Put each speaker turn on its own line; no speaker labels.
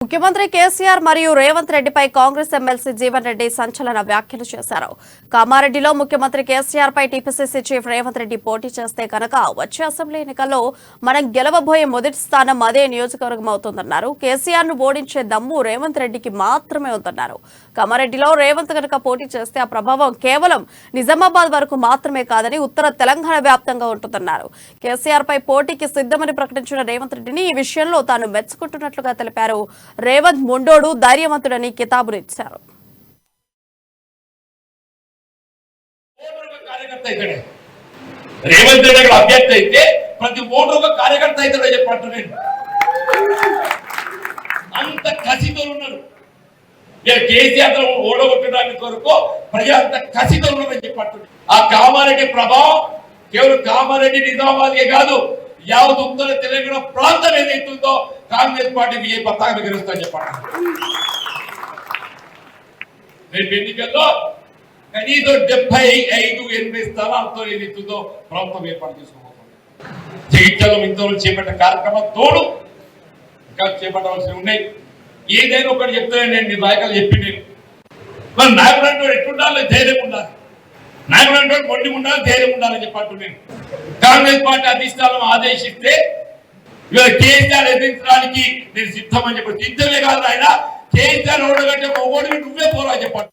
ముఖ్యమంత్రి కేసీఆర్ మరియు రేవంత్ రెడ్డిపై కాంగ్రెస్ ఎమ్మెల్సీ జీవన్ రెడ్డి సంచలన వ్యాఖ్యలు చేశారు. కామారెడ్డిలో ముఖ్యమంత్రి కేసీఆర్ పై టీపీసీసీ చీఫ్ రేవంత్ రెడ్డి పోటీ చేస్తే కనుక వచ్చే అసెంబ్లీ ఎన్నికల్లో మనం గెలవబోయే మొదటి స్థానం అదే నియోజకవర్గం అవుతుందన్నారు. కేసీఆర్ ను ఓడించే దమ్ము రేవంత్ రెడ్డికి మాత్రమే ఉందన్నారు. కామారెడ్డిలో రేవంత్ కనుక పోటీ చేస్తే ఆ ప్రభావం కేవలం నిజామాబాద్ వరకు మాత్రమే కాదని ఉత్తర తెలంగాణ వ్యాప్తంగా ఉంటుందన్నారు. కేసీఆర్ పై పోటీకి సిద్ధమని ప్రకటించిన రేవంత్ రెడ్డిని ఈ విషయంలో తాను మెచ్చుకుంటున్నట్లుగా తెలిపారు. రేవంత్ మొండోడు ధైర్యవంతుడని కితాబునిచ్చారు.
రేవంత్ రెడ్డి అభ్యర్థి అయితే ప్రతి ఓటు ఒక కార్యకర్త అవుతాడని చెప్పంటున్నాను. అంత కసితో ఉన్నారు. కేసీఆర్ ఓడగొట్టడానికి కొరకు ప్రజలు అంత కసితో ఉన్నారని చెప్పంటున్నారు. ఆ కామారెడ్డి ప్రభావం కేవలం కామారెడ్డి నిజామాబాద్కే కాదు, యావత్ ఉత్తర తెలంగాణ ప్రాంతం ఏదైతుందో కాంగ్రెస్ పార్టీ విజయ పతాకం ఎగరేస్తుందని చెప్పండి. రేపు ఎన్నికల్లో కనీసం 75-80 స్థానాలతో ఏదైతుందో ప్రభుత్వం ఏర్పాటు చేసుకోబోతుంది. జగిత్యాల ఇంతలో చేపట్టే కార్యక్రమం తోడు ఇంకా చేపట్టవలసి ఉన్నాయి. ఏదైనా ఒకటి చెప్తాను నేను, మీ నాయకులు చెప్పి నేను మరి నాయకుడు అంటే ఎట్లుండాలి, ధైర్యం ఉండాలి. నాయకుడు అంటే మొండి ఉండాలి, ధైర్యం ఉండాలని చెప్పట్టు నేను. కాంగ్రెస్ పార్టీ అధిష్టానం ఆదేశిస్తే ఇవాళ కేసీఆర్ ఎదిరించడానికి నేను సిద్ధమని చెప్పారు. సిద్ధమే కాదు ఆయన, కేసీఆర్ ఓడగట్టే ఓడికి నువ్వే పోరా చెప్పాడు.